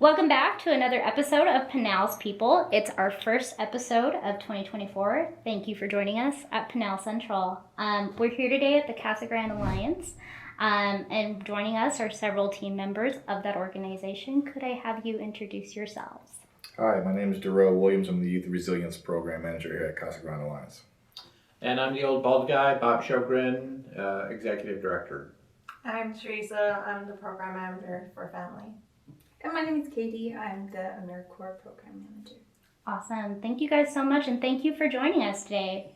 Welcome back to another episode of Pinal's People. It's our first episode of 2024. Thank you for joining us at Pinal Central. We're here today at the Casa Grande Alliance, and joining us are several team members of that organization. Could I have you introduce yourselves? Hi, my name is Darrell Williams. I'm the Youth Resilience Program Manager here at Casa Grande Alliance. And I'm the old bald guy, Bob Sjogren, Executive Director. I'm Teresa. I'm the Program Manager for Family. And my name is Katie. I'm the AmeriCorps Program Manager. Awesome. Thank you guys so much, and thank you for joining us today.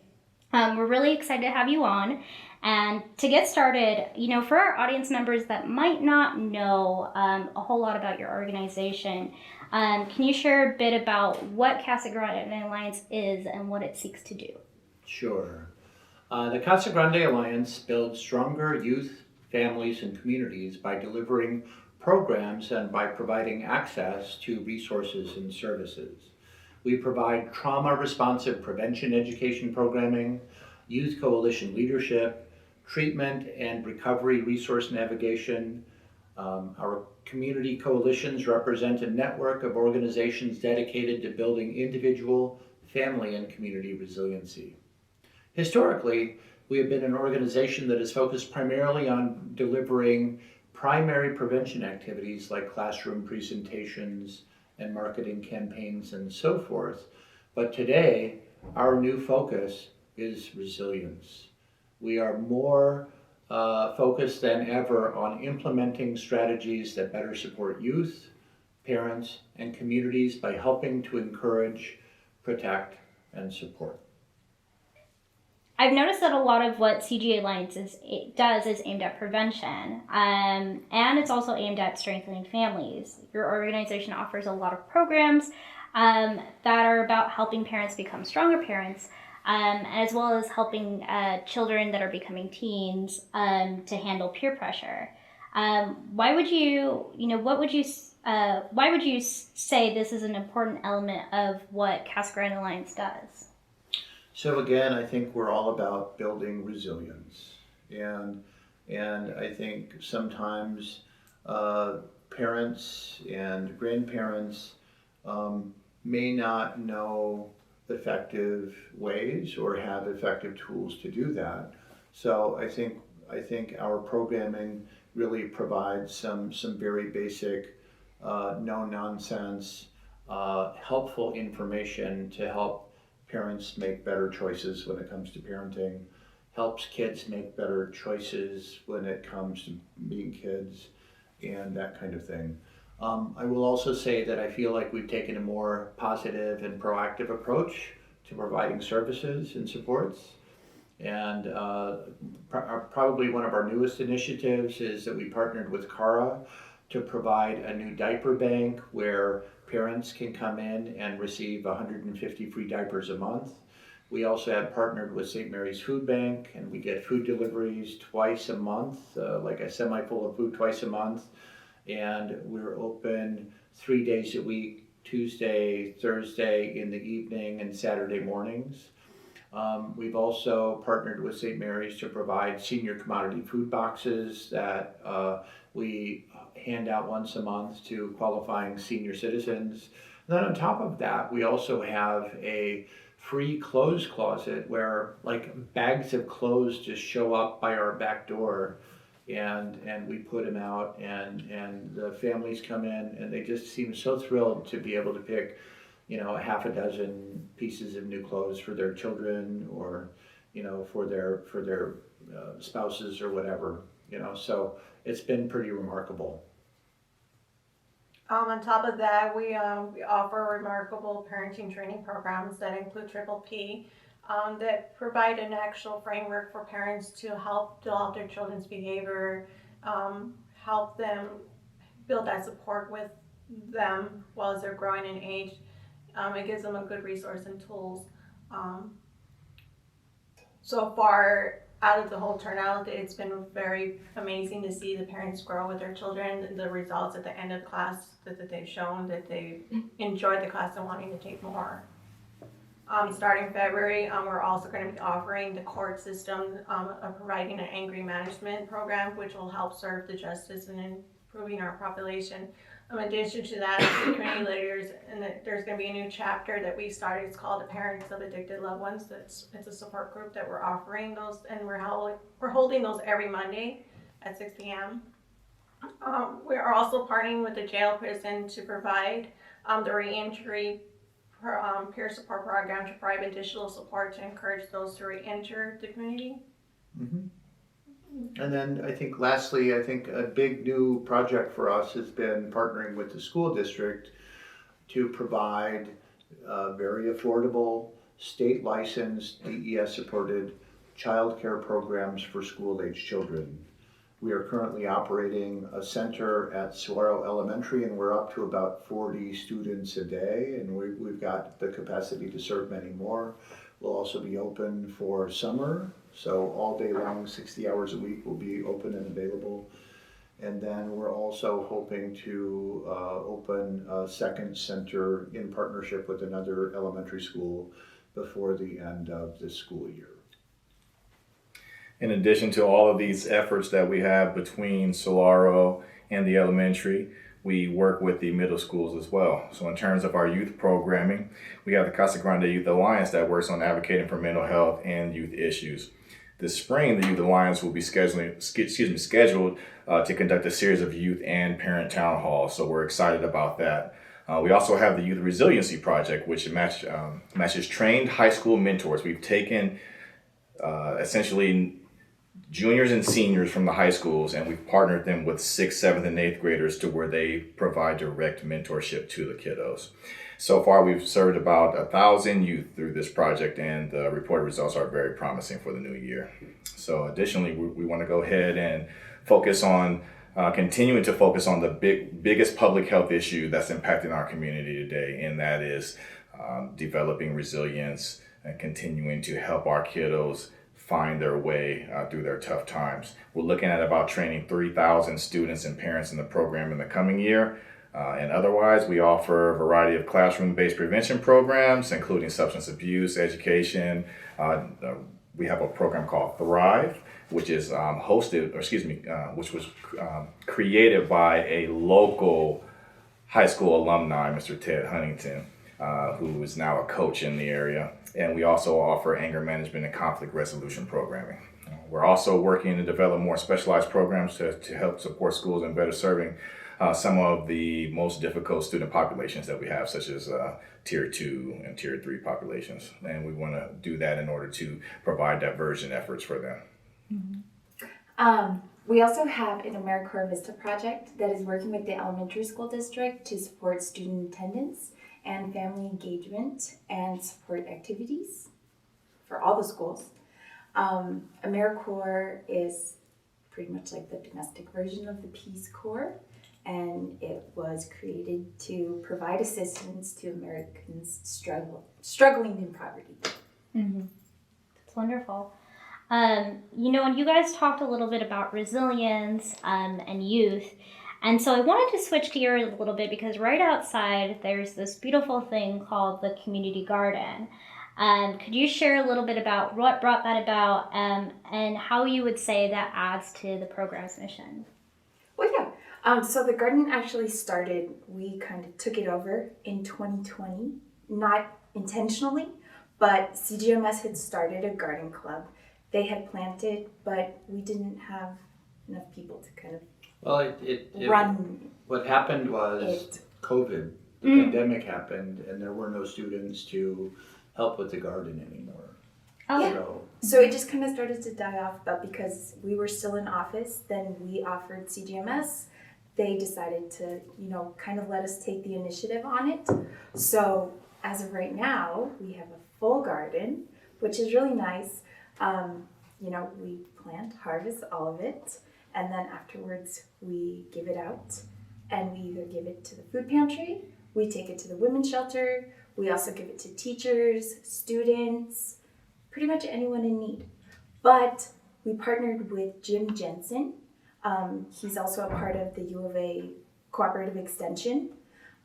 We're really excited to have you on. And to get started, for our audience members that might not know a whole lot about your organization, can you share a bit about what Casa Grande Alliance is and what it seeks to do? Sure. The Casa Grande Alliance builds stronger youth, families, and communities by delivering programs and by providing access to resources and services. We provide trauma-responsive prevention education programming, youth coalition leadership, treatment and recovery resource navigation. Our community coalitions represent a network of organizations dedicated to building individual, family, and community resiliency. Historically, we have been an organization that is focused primarily on delivering primary prevention activities like classroom presentations and marketing campaigns and so forth. But today, our new focus is resilience. We are more focused than ever on implementing strategies that better support youth, parents, and communities by helping to encourage, protect, and support. I've noticed that a lot of what CGA Alliance does is aimed at prevention, and it's also aimed at strengthening families. Your organization offers a lot of programs that are about helping parents become stronger parents, as well as helping children that are becoming teens to handle peer pressure. Why would you say this is an important element of what Casa Grande Alliance does? So again, I think we're all about building resilience, and I think sometimes parents and grandparents may not know effective ways or have effective tools to do that. So I think our programming really provides some very basic, no nonsense, helpful information to help parents make better choices when it comes to parenting, helps kids make better choices when it comes to being kids, and that kind of thing. I will also say that I feel like we've taken a more positive and proactive approach to providing services and supports. And probably one of our newest initiatives is that we partnered with Casa to provide a new diaper bank where parents can come in and receive 150 free diapers a month. We also have partnered with St. Mary's Food Bank, and we get food deliveries twice a month, like a semi-full of food twice a month. And we're open 3 days a week, Tuesday, Thursday in the evening, and Saturday mornings. We've also partnered with St. Mary's to provide senior commodity food boxes that we hand out once a month to qualifying senior citizens. And then on top of that, we also have a free clothes closet where like bags of clothes just show up by our back door, and we put them out, and the families come in and they just seem so thrilled to be able to pick a half a dozen pieces of new clothes for their children or for their spouses or whatever. So it's been pretty remarkable. On top of that, we offer remarkable parenting training programs that include Triple P, that provide an actual framework for parents to help develop their children's behavior, help them build that support with them while they're growing in age. It gives them a good resource and tools. So far, out of the whole turnout, it's been very amazing to see the parents grow with their children, the results at the end of class that they've shown that they enjoyed the class and wanting to take more. Starting February, we're also going to be offering the court system of providing an angry management program, which will help serve the justice and improving our population. In addition to that, the community leaders, and there's going to be a new chapter that we started. It's called the Parents of Addicted Loved Ones. It's a support group that we're offering those, and we're holding those every Monday at 6 p.m. We are also partnering with the jail prison to provide the reentry peer support program to provide additional support to encourage those to reenter the community. Mhm. And then I think lastly, I think a big new project for us has been partnering with the school district to provide very affordable, state licensed, DES supported childcare programs for school age children. We are currently operating a center at Saguaro Elementary, and we're up to about 40 students a day, and we've got the capacity to serve many more. We'll also be open for summer, so all day long, 60 hours a week will be open and available. And then we're also hoping to open a second center in partnership with another elementary school before the end of the school year. In addition to all of these efforts that we have between Solaro and the elementary, we work with the middle schools as well. So in terms of our youth programming, we have the Casa Grande Youth Alliance that works on advocating for mental health and youth issues. This spring, the Youth Alliance will be scheduled to conduct a series of youth and parent town halls. So we're excited about that. We also have the Youth Resiliency Project, which matches trained high school mentors. We've taken essentially juniors and seniors from the high schools, and we've partnered them with 6th, 7th, and 8th graders to where they provide direct mentorship to the kiddos. So far, we've served about 1,000 youth through this project, and the reported results are very promising for the new year. So additionally, we want to go ahead and focus on continuing to focus on the biggest public health issue that's impacting our community today, and that is developing resilience and continuing to help our kiddos find their way through their tough times. We're looking at about training 3,000 students and parents in the program in the coming year. And otherwise, we offer a variety of classroom-based prevention programs, including substance abuse, education. We have a program called Thrive, which is which was created by a local high school alumni, Mr. Ted Huntington, who is now a coach in the area. And we also offer anger management and conflict resolution programming. We're also working to develop more specialized programs to help support schools in better serving some of the most difficult student populations that we have, such as Tier 2 and Tier 3 populations. And we want to do that in order to provide diversion efforts for them. Mm-hmm. We also have an AmeriCorps Vista project that is working with the elementary school district to support student attendance and family engagement and support activities for all the schools. AmeriCorps is pretty much like the domestic version of the Peace Corps, and it was created to provide assistance to Americans struggling in poverty. Mm-hmm. That's wonderful. And you guys talked a little bit about resilience and youth. And so I wanted to switch gears a little bit because right outside there's this beautiful thing called the community garden. Could you share a little bit about what brought that about and how you would say that adds to the program's mission? Well, yeah. So the garden actually started, we kind of took it over in 2020, not intentionally, but CGMS had started a garden club. They had planted, but we didn't have enough people to kind of run. What happened was COVID, the pandemic happened, and there were no students to help with the garden anymore. Oh. Yeah. So it just kind of started to die off, but because we were still in office, then we offered CGMS. They decided to, kind of let us take the initiative on it. So as of right now, we have a full garden, which is really nice. We plant, harvest all of it, and then afterwards we give it out, and we either give it to the food pantry, we take it to the women's shelter, we also give it to teachers, students, pretty much anyone in need. But we partnered with Jim Jensen. He's also a part of the U of A Cooperative Extension.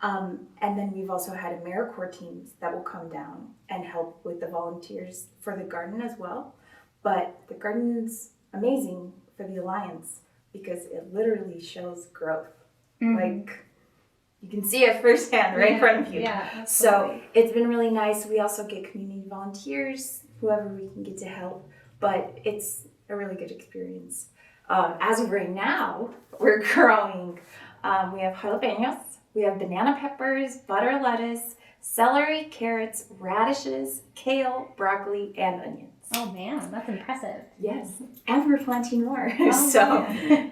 And then we've also had AmeriCorps teams that will come down and help with the volunteers for the garden as well. But the garden's amazing for the Alliance because it literally shows growth. Mm-hmm. you can see it firsthand right in front of you. Yeah. So absolutely. it's been really nice. We also get community volunteers, whoever we can get to help, but it's a really good experience. As of right now, we're growing. We have jalapenos, we have banana peppers, butter lettuce, celery, carrots, radishes, kale, broccoli, and onions. Oh man, that's impressive. Yes, and we're planting more, Oh, so man.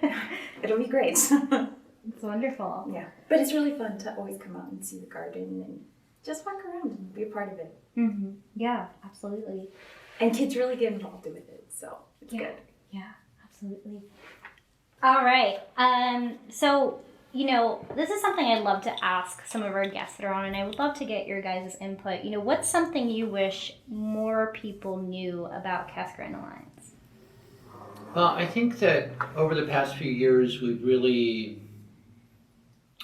it'll be great. It's wonderful. Yeah, but it's really fun to always come out and see the garden and just walk around and be a part of it. Mm-hmm. Yeah, absolutely. And kids really get involved with it, so it's Yeah. good. Yeah, absolutely. All right. So, this is something I'd love to ask some of our guests that are on, and I would love to get your guys' input. What's something you wish more people knew about Casa Grande Alliance? Well, I think that over the past few years, we've really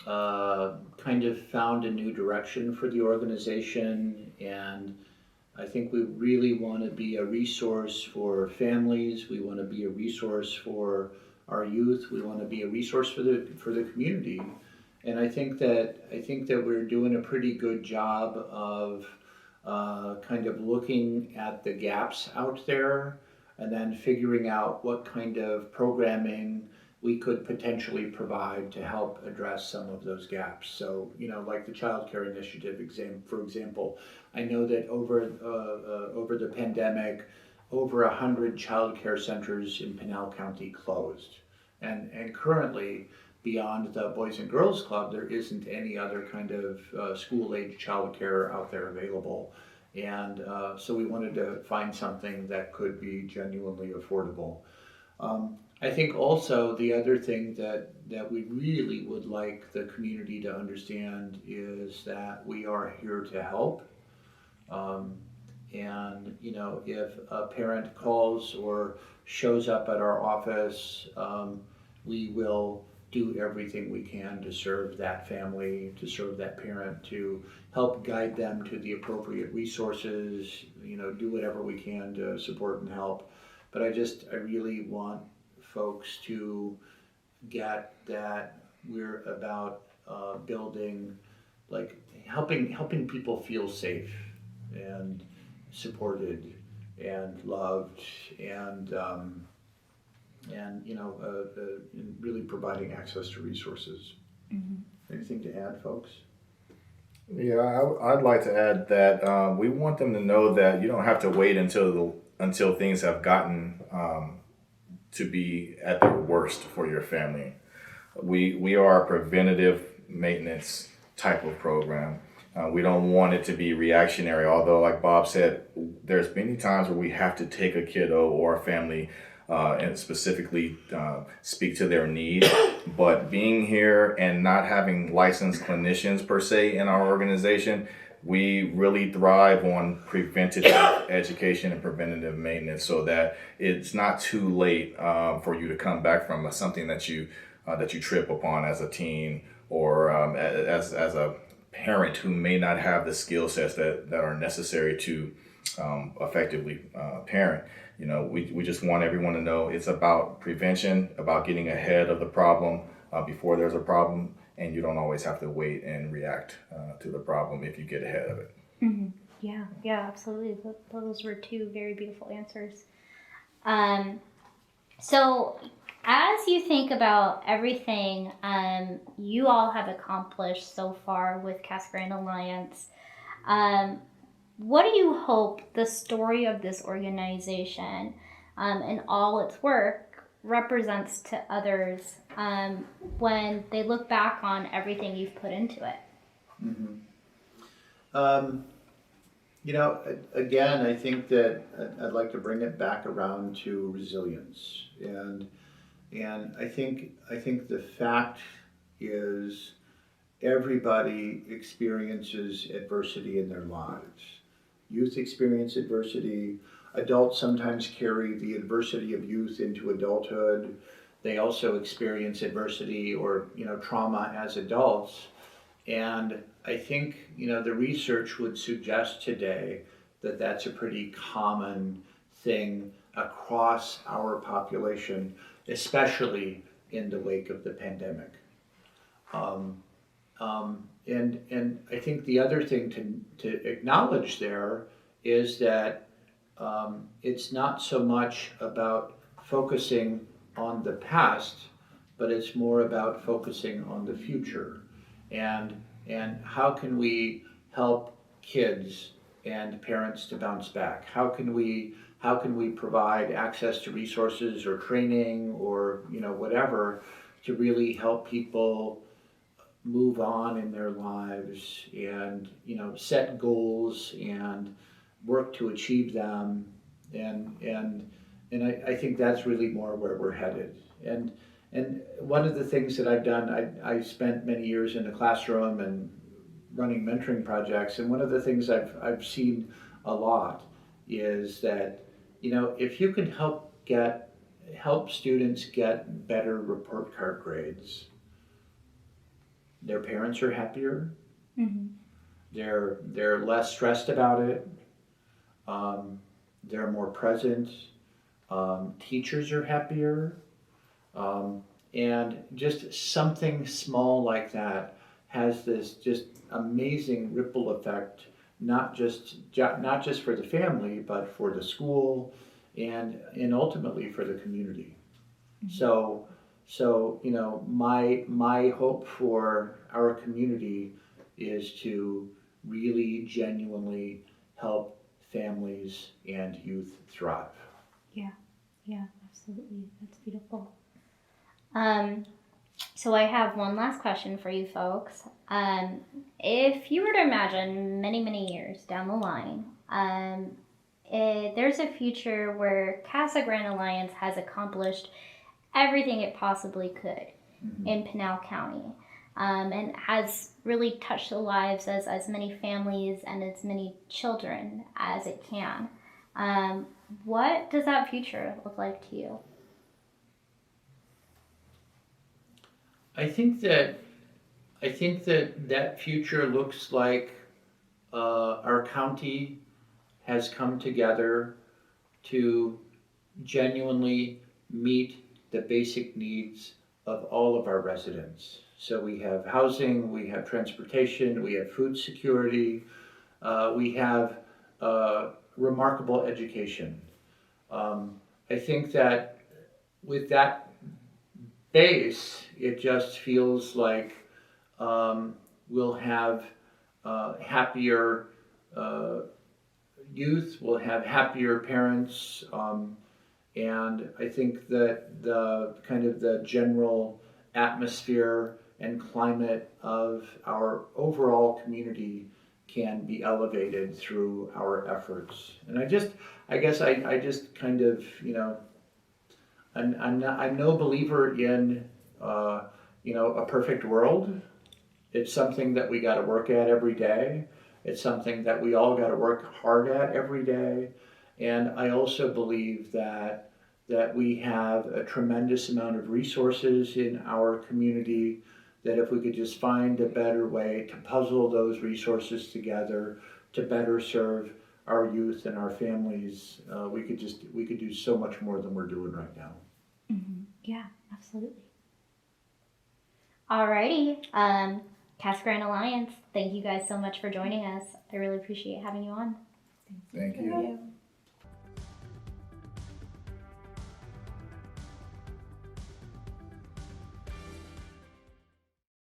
kind of found a new direction for the organization, and I think we really want to be a resource for families. We want to be a resource for our youth. We want to be a resource for the community, and I think that we're doing a pretty good job of kind of looking at the gaps out there, and then figuring out what kind of programming we could potentially provide to help address some of those gaps. So, like the child care initiative for example, I know that over the pandemic, over 100 child care centers in Pinal County closed. And currently, beyond the Boys and Girls Club, there isn't any other kind of school-age child care out there available. And so we wanted to find something that could be genuinely affordable. I think also the other thing that we really would like the community to understand is that we are here to help. And if a parent calls or shows up at our office, we will do everything we can to serve that family, to serve that parent, to help guide them to the appropriate resources, do whatever we can to support and help. But I really want folks to get that we're about building, like helping people feel safe and supported and loved, and really providing access to resources. Mm-hmm. Anything to add, folks? Yeah, I'd like to add that we want them to know that you don't have to wait until things have gotten to be at their worst for your family. We are a preventative maintenance type of program. We don't want it to be reactionary, although like Bob said, there's many times where we have to take a kiddo or a family and specifically speak to their needs. But being here and not having licensed clinicians per se in our organization, we really thrive on preventative education and preventative maintenance, so that it's not too late for you to come back from something that you trip upon as a teen, or as a parent who may not have the skill sets that are necessary to effectively parent. We just want everyone to know it's about prevention, about getting ahead of the problem before there's a problem, and you don't always have to wait and react to the problem if you get ahead of it. Mm-hmm. Yeah, absolutely. Those were two very beautiful answers. So as you think about everything you all have accomplished so far with Casa Grande Alliance, what do you hope the story of this organization and all its work represents to others when they look back on everything you've put into it? Mm-hmm. Again, I think that I'd like to bring it back around to resilience, and I think the fact is everybody experiences adversity in their lives. Youth experience adversity. Adults sometimes carry the adversity of youth into adulthood. They also experience adversity or trauma as adults. And I think the research would suggest today that that's a pretty common thing across our population, especially in the wake of the pandemic. And I think the other thing to acknowledge there is that it's not so much about focusing on the past, but it's more about focusing on the future. And how can we help kids and parents to bounce back? How can we provide access to resources or training or whatever to really help people move on in their lives and set goals and work to achieve them, and I think that's really more where we're headed. And one of the things that I've done, I spent many years in the classroom and running mentoring projects, and one of the things I've seen a lot is that if you can help students get better report card grades, their parents are happier. Mm-hmm. They're less stressed about it. They're more present. Teachers are happier. And just something small like that has this just amazing ripple effect, not just for the family, but for the school and ultimately for the community. Mm-hmm. So my hope for our community is to really genuinely help families and youth thrive. Yeah, absolutely. That's beautiful. So I have one last question for you folks. If you were to imagine many, many years down the line, there's a future where Casa Grande Alliance has accomplished everything it possibly could in Pinal County, and has really touched the lives as many families and as many children as it can. What does that future look like to you? I think that future looks like our county has come together to genuinely meet the basic needs of all of our residents. So we have housing, we have transportation, we have food security, we have remarkable education. I think that with that base, it just feels like we'll have happier youth, we'll have happier parents, and I think that the kind of the general atmosphere and climate of our overall community can be elevated through our efforts. And I guess I just kind of, I'm no believer in, a perfect world. It's something that we got to work at every day. It's something that we all got to work hard at every day. And I also believe that we have a tremendous amount of resources in our community, that if we could just find a better way to puzzle those resources together to better serve our youth and our families, we could do so much more than we're doing right now. Mm-hmm. Yeah, absolutely. Alrighty, Casa Grande Alliance, thank you guys so much for joining us. I really appreciate having you on. Thank you.